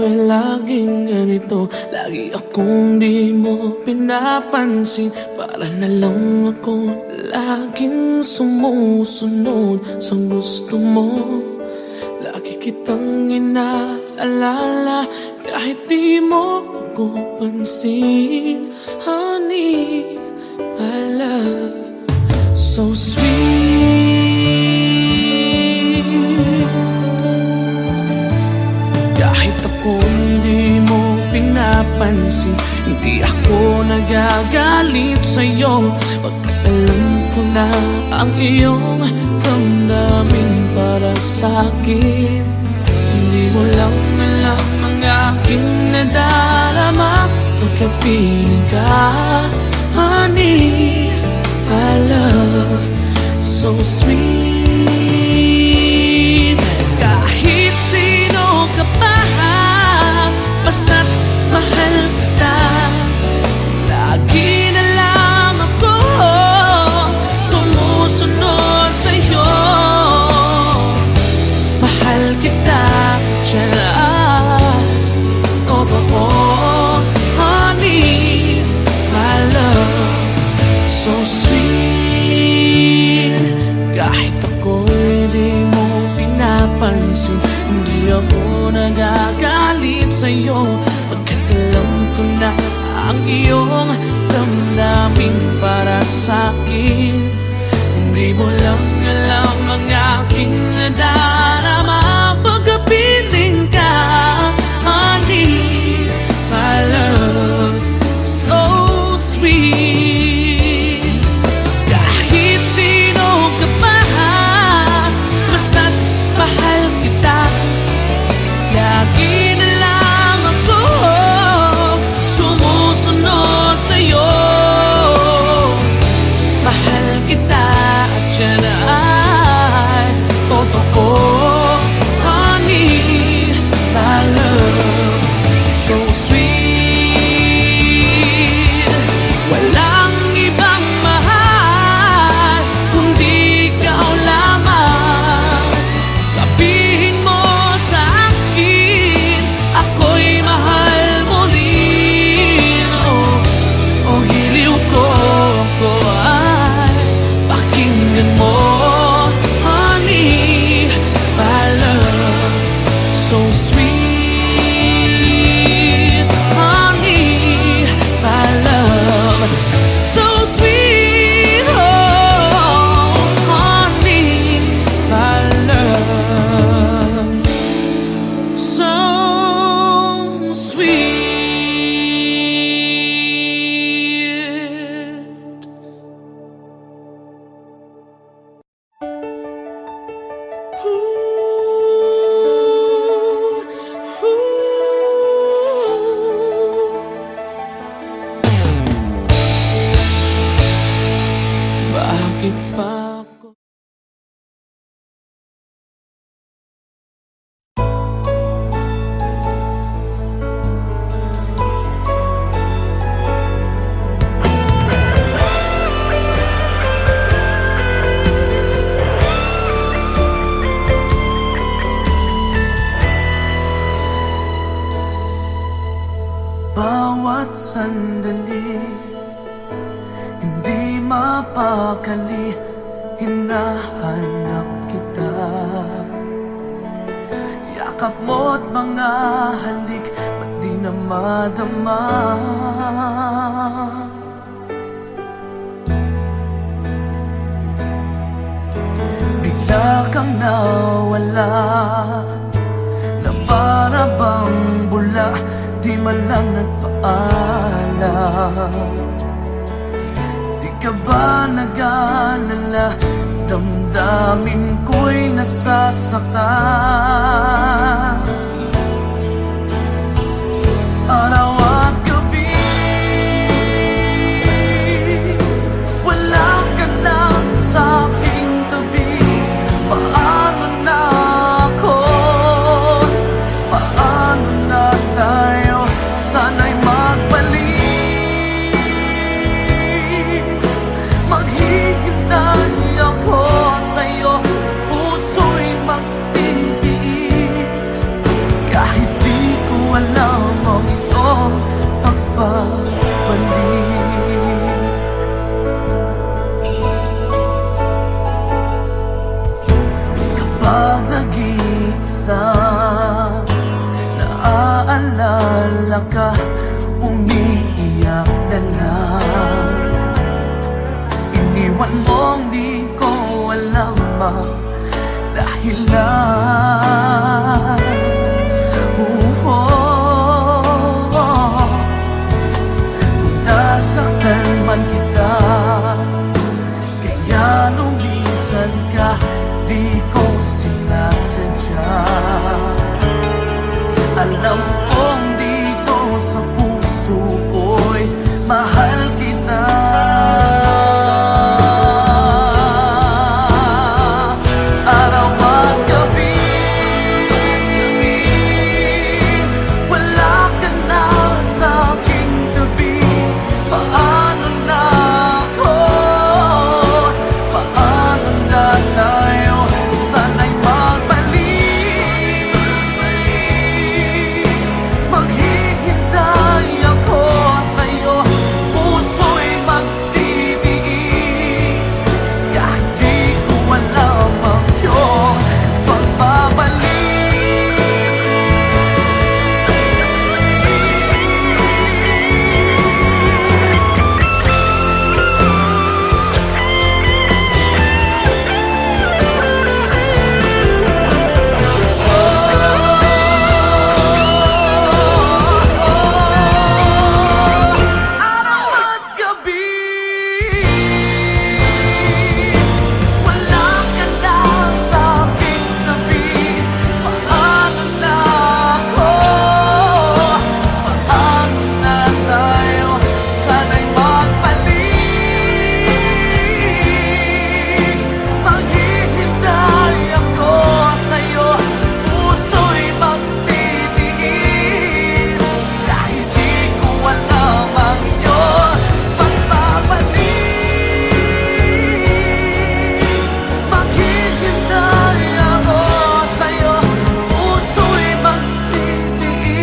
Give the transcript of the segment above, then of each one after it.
ay laging ganito. Lagi akong di mo pinapansin. Para na lang ako laging sumusunod sa gusto mo. Lagi kitang inaalala kahit di mo ako pansin. Honey, my love, so sweet. Kahit ako hindi mo pinapansin, hindi ako nagagalit sa'yo. Pagkat alam ko na ang iyong damdamin para sa'kin. Hindi mo lang alam ang aking nadarama pagkapiling ka. Honey, my love, so sweet. Kahit sino ka pa, basta't mahal kita. Lagi na lang ako sumusunod sa'yo. Mahal kita, tiyan, totoo. Honey, my love, so sweet. Kahit ako'y di mo pinapansin, hindi ako nagagalit sa'yo. Pagkat alam ko na ang iyong damdamin para sa'kin. Hindi mo lang alam ang aking nadarama pagkapiling ka. Honey, my love, so sweet. Kahit sino ka pa, basta't mahal kita. Lagi na lang ako sumusunod sa'yo. Mahal kita at yan ay totoo. Honey, my love, so sweet. Walang ibang mahal kundi ikaw lamang. Sabihin mo sa akin, ako'y mahal mo rin. Oh, hiliw ko, ako ay pakinggan mo. Honey, my love, so sweet. Honey, my love, so sweet. Oh, honey, my love, so sweet. Bakit pa ako? Bawat sandali, hindi mapakali, hinahanap kita. Yakap mo't mga halik, ba't di na madama? Bigla kang nawala, na para bang bula, di man lang nagpaalam. Di ka ba nag-alala, damdamin ko'y nasasaktan. Araw at gabi, wala ka na sa aking tabi. Paano na ako? Paano na tayo? Sana'y magbalik. Maghihintay ako sa'yo, puso'y magtitiis. naalala ka, umiiyak na lang. Iniwan mong di ko alam ang dahilan. Kung nasaktan man kita, kaya lumisan ka, di ko sinasadya. Alam kong dito sa puso ko'y mahal kita. Araw at gabi, wala ka na sa aking tabi. Paano na ako? Paano na tayo? Sana'y magbalik. Maghihintay ako sa'yo, puso'y magtitiis. Kahit di ko alam ang iyong pagbabalik. Araw at gabi, wala ka na sa aking tabi. Paano na ako? Paano na tayo? Sana'y magbalik. Maghihintay ako sa'yo, puso'y magtitiis. Kahit di ko alam ang iyong pagbabalik. Maghihintay ako sa'yo, puso'y magtitiis.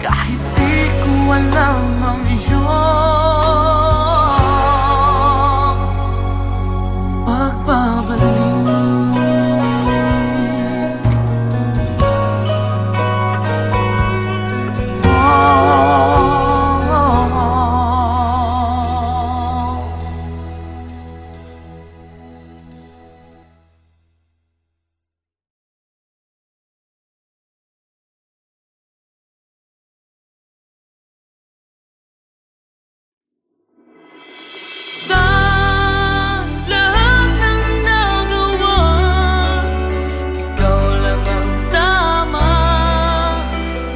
Kahit di ko alam ang iyong pagbabalik. Sa lahat ng nagawa, ikaw lang ang tama.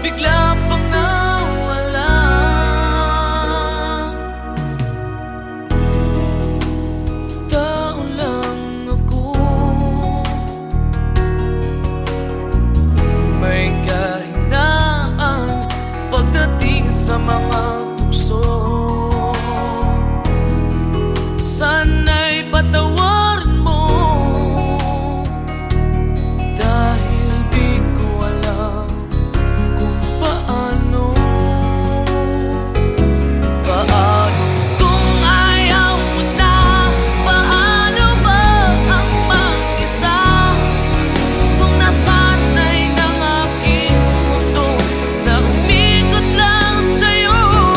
Bigla pang nawala. Tao lang ako, may kahinaan pagdating sa mga tukso. Sana'y patawarin mo, dahil di ko alam kung paano. Paano kung ayaw mo na? Paano ba ang mag-isa? Kung nasanay ng aking mundo na umikot lang sa'yo.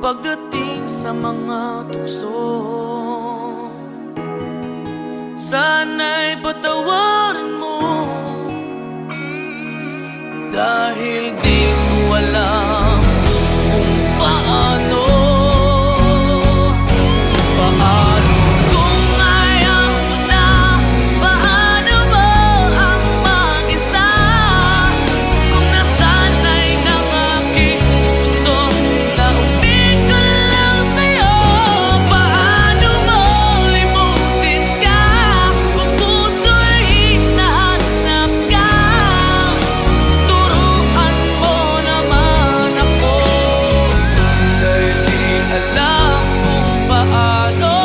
pagdating sa mga tukso. Sana'y patawarin mo, dahil di ko alam kung paano. Paano kung ayaw mo na? Paano mo ang mag-isa? Kung nasanay ng aking mundo, naubig ko lang sa'yo. Paano mo limutin ka? Kung puso'y hinahanap ka, turuan mo naman ako, dahil di alam kung paano.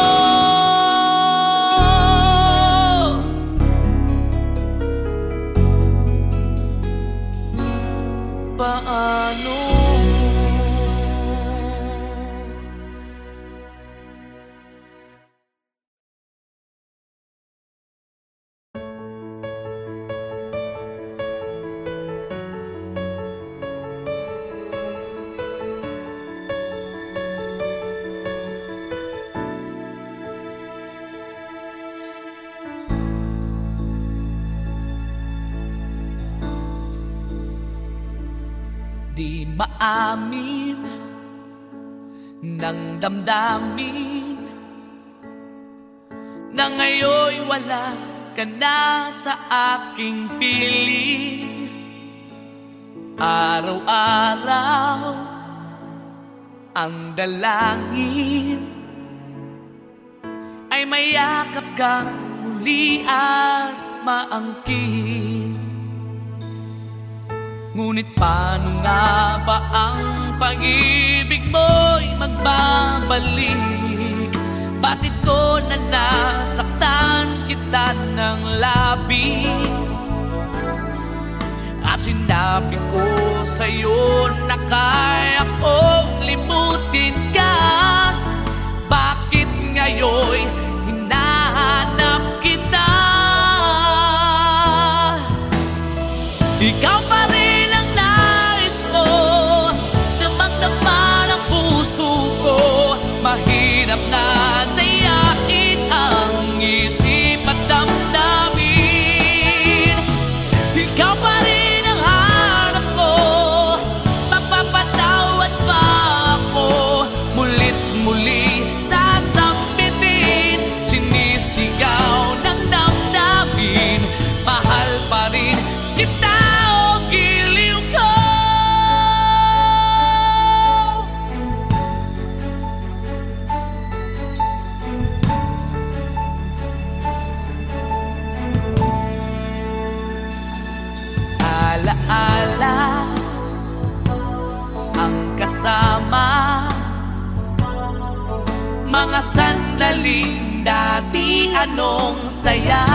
Paano? Di maamin ng damdamin na ngayon'y wala ka na sa aking piling. Araw-araw ang dalangin ay mayakap kang muli at maangkin. Ngunit paano nga ba ang pag-ibig mo'y magbabalik? Bakit ko na nasaktan kita ng labis? At sinabi ko sa'yo na kaya kong limutin ka. Bakit ngayon'y hinahanap kita? Ikaw pa rin ang nais ko, damang-dama ng puso ko. Mahirap na dayain ang isip at damdamin. Ikaw pa rin ang hanap ko, mapapatawad pa ako. Mulit muli sasambitin, sinisigaw ng damdamin. Mahal pa rin kita. Alaala ang kasama, mga sandaling dati anong saya.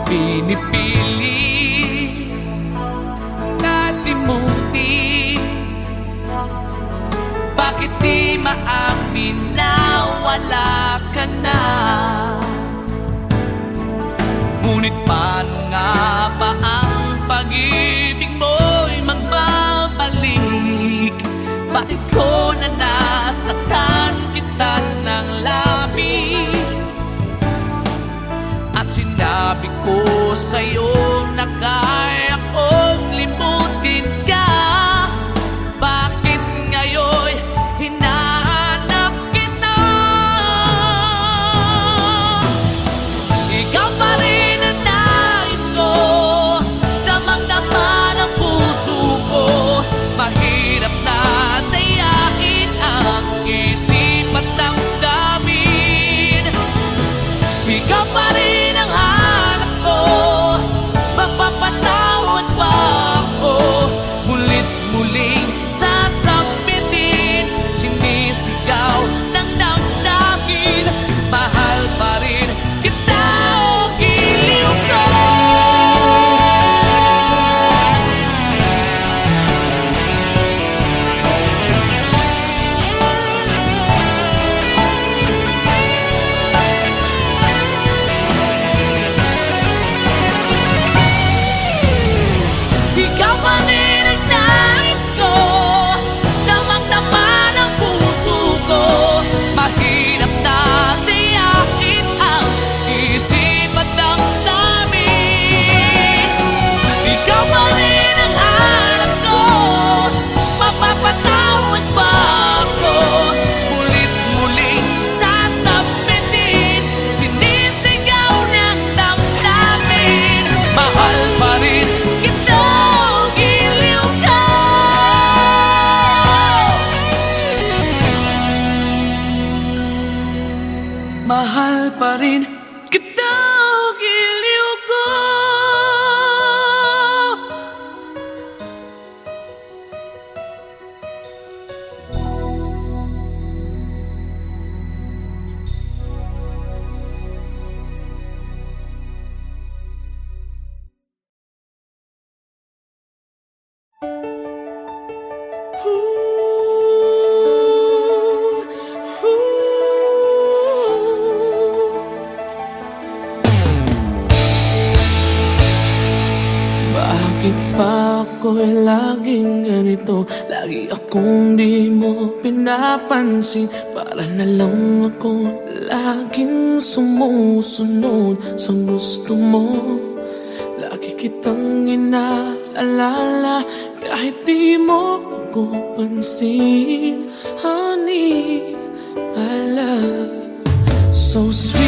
Pinipili kalimutin, bakit di maamin na wala ka na? Ngunit paano nga ba ang pag-ibig mo'y magbabalik? Bakit ko na nasaktan kita ng labis? At sinabi ko sa'yo na kaya kong limutin ka. Bakit ngayon'y hinahanap kita? Ikaw pa rin ang nais ko, damang-dama ng puso ko. Mahirap na dayain mahal pa rin kita, giliw ko. Bakit pa ako'y laging ganito? Lagi akong di mo pinapansin. Para na lang ako laging sumusunod sa gusto mo. Lagi kitang inaalala kahit di mo ako pansin. Honey, my love, so sweet.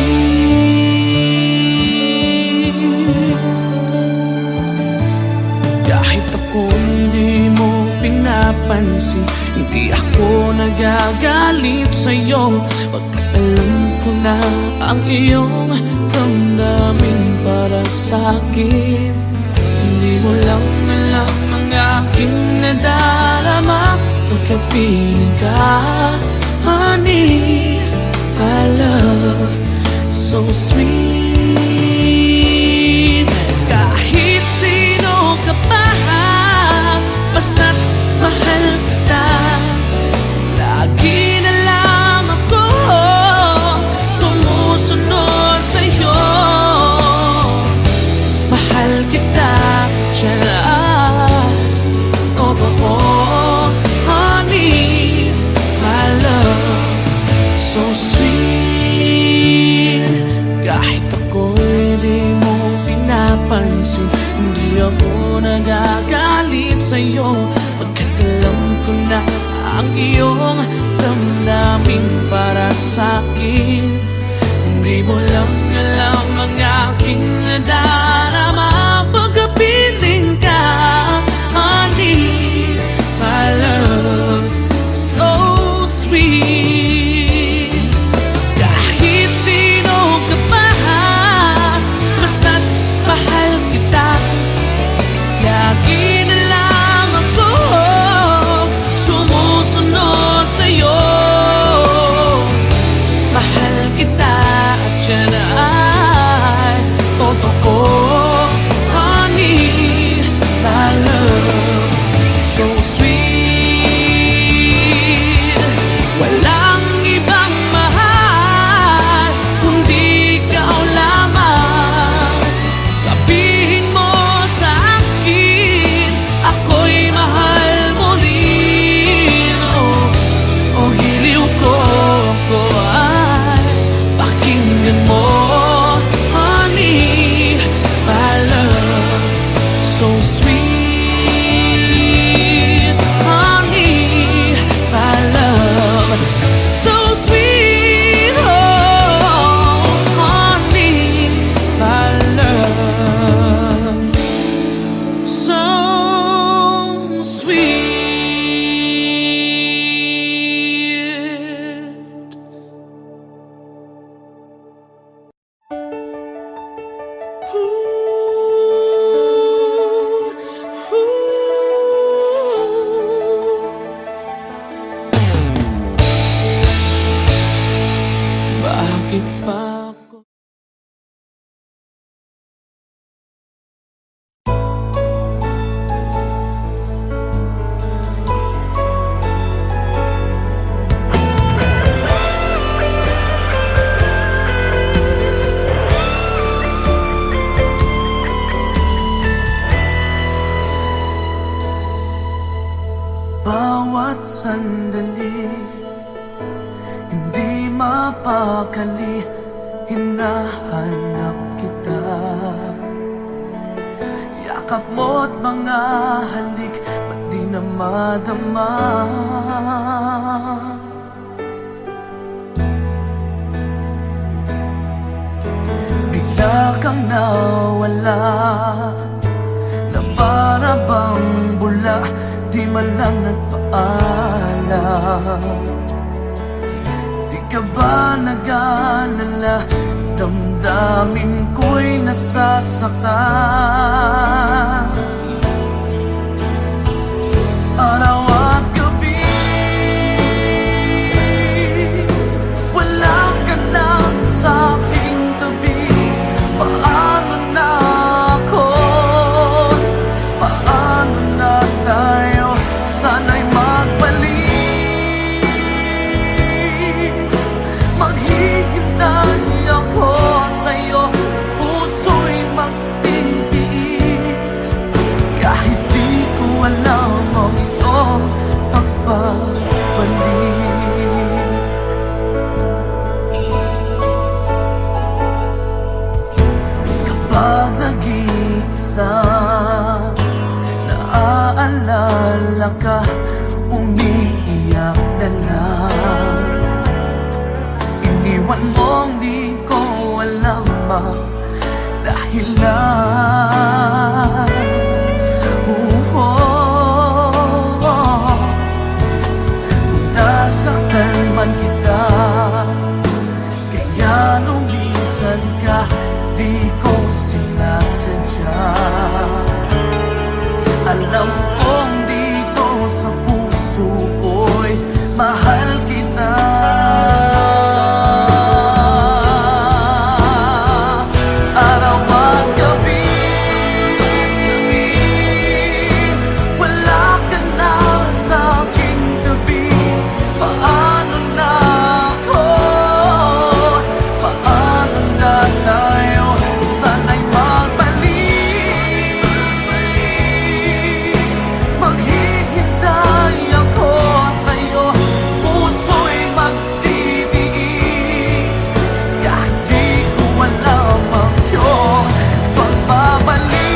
Kahit ako hindi mo pinapansin, hindi ako nagagalit sa'yo, pagkat alam ko na ang iyong damdamin para sa'kin. Hindi mo lang alam ang aking nadarama pagkapiling ka. Honey, I love, so sweet. Kahit sino ka pa, basta't mahal kita. Lagi na lang ako sumusunod sa'yo. Mahal kita, tiyan, totoo. Honey, my love, so sweet. Kahit ako'y di mo pinapansin, hindi ako nagagalit sa'yo, pagkat alam ko na ang iyong damdamin para sa'kin. Hindi mo lang alam ang aking nadarama pagkapiling ka. Honey, my love, so sweet. Kahit sino ka pa, basta't mahal kita. Lagi na lang ako sumusunod sa'yo. Mahal kita at yan ay totoo. Honey, my love, so sweet. Walang ibang mahal kundi ikaw lamang. Sabihin mo sa akin, ako'y mahal mo rin. Oh, hiliw ko, ako ay pakinggan mo. Honey, my love, so sweet. Honey, my love, so sweet. Oh, honey, my love, so sweet. Bakit pa ako? Bawat sandali, hindi mapakali, hinahanap kita. Yakap mo't mga halik, ba't di na madama? Bigla kang nawala, na para bang bula, di man lang nagpaalam. Di ka ba nag-alala Damdamin ko'y nasasaktan. Araw at gabi, wala ka na sa aking tabi. Paano na ako? Paano na tayo? Sana'y magbalik. Maghihintay ako sa'yo, puso'y magtitiis. Kahit di ko alam ang iyong pagbabalik. Kapag nag-iisa, naaalala ka, umiiyak na lang. Iniwan mong di ko alam ang dahilan. Nasaktan man kita, kaya lumisan ka, di ko sinasadya. Alam kong dito sa puso ko'y mahal kita. Araw at gabi, wala ka na sa aking tabi. Paano na ako? Paano na tayo? Sana'y magbalik. Maghihintay ako sa'yo, puso'y magtitiis. Kahit di ko alam ang iyong pagbabalik.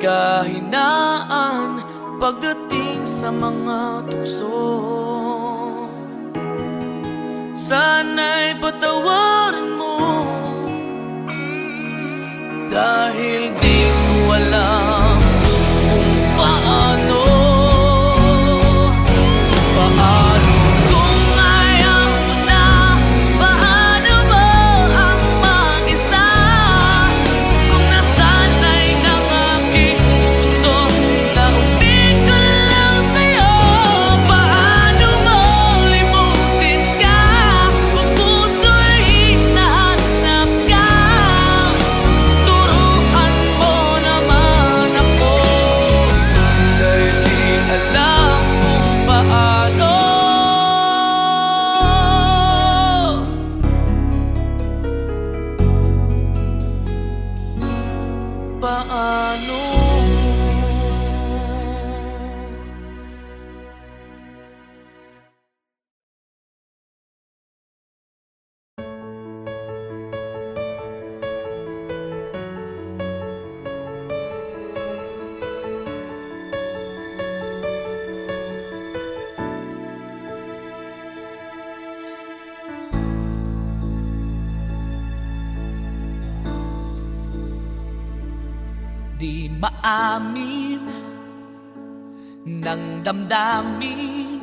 kahinaan pagdating sa mga tukso. Sana'y patawarin mo, dahil di ko alam kung paano. Paano kung ayaw mo na? Paano mo ang mag-isa? Kung nasanay ng aking mundo, naubig ko lang sa'yo. Paano mo limutin ka kung puso'y hinahanap ka? Turuan mo naman ako, dahil di alam kung paano. Paano? Di maamin ng damdamin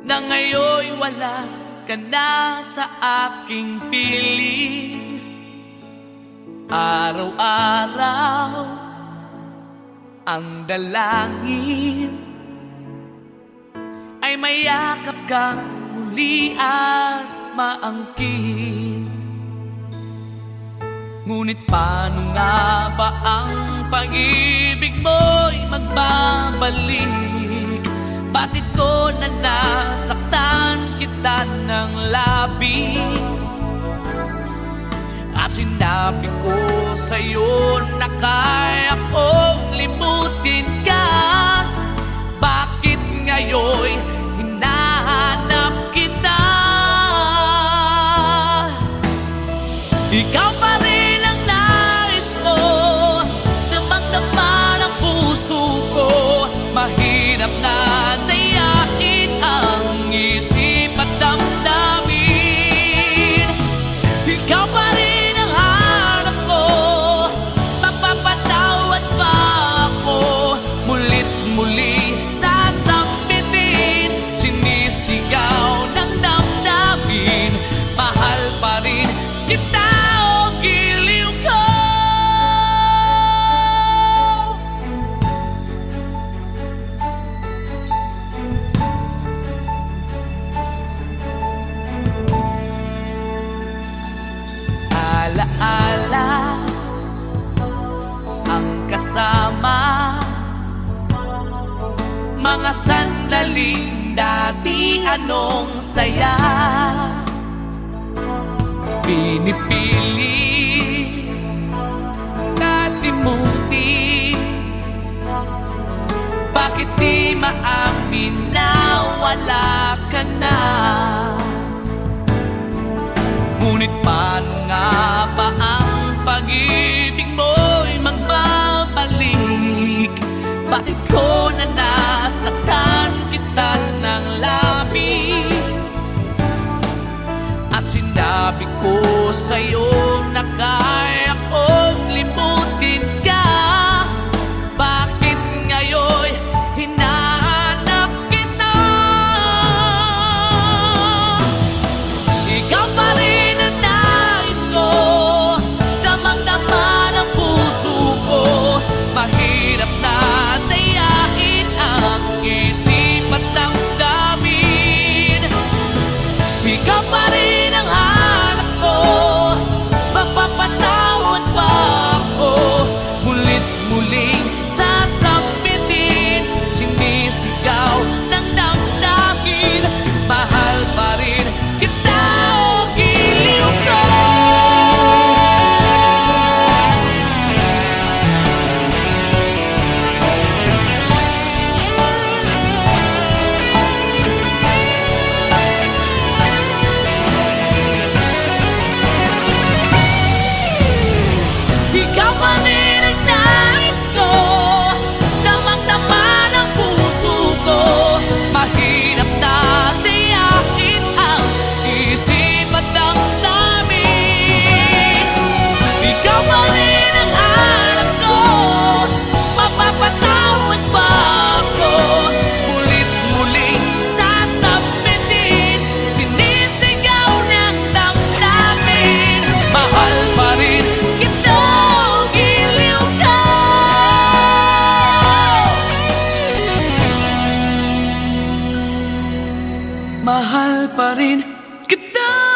na ngayon'y wala ka na sa aking piling. Araw-araw ang dalangin ay mayakap kang muli at maangkin. Ngunit paano nga ba ang pag-ibig mo'y magbabalik? Bakit ko na nasaktan kita ng labis? At sinabi ko sa'yo na kaya kong limutin ka. Bakit ngayon'y hinahanap kita? Ikaw pa rin ang nais ko, damang-dama ng puso ko. Mahirap na dayain ang isip at damdamin. Ikaw pa rin ang hanap ko, mapapatawad pa ako. Mulit muli sasambitin, sinisigaw ng damdamin. Mahal pa rin kita. Alaala ang kasama, mga sandaling dati anong saya. Pinipili kalimutin, bakit di maamin na wala ka na? Ngunit paano nga ba ang pag-ibig mo'y magbabalik? Bakit ko na nasaktan kita ng labis? At sinabi ko sa'yo na kaya kong limutin ka. Bakit ngayon'y hinahanap kita? Ikaw pa rin ang nais ko, damang-dama ng puso ko. Mahirap na dayain ang isip at damdamin. Ikaw pa rin ang hanap ko, mapapatawa mahal pa rin kita.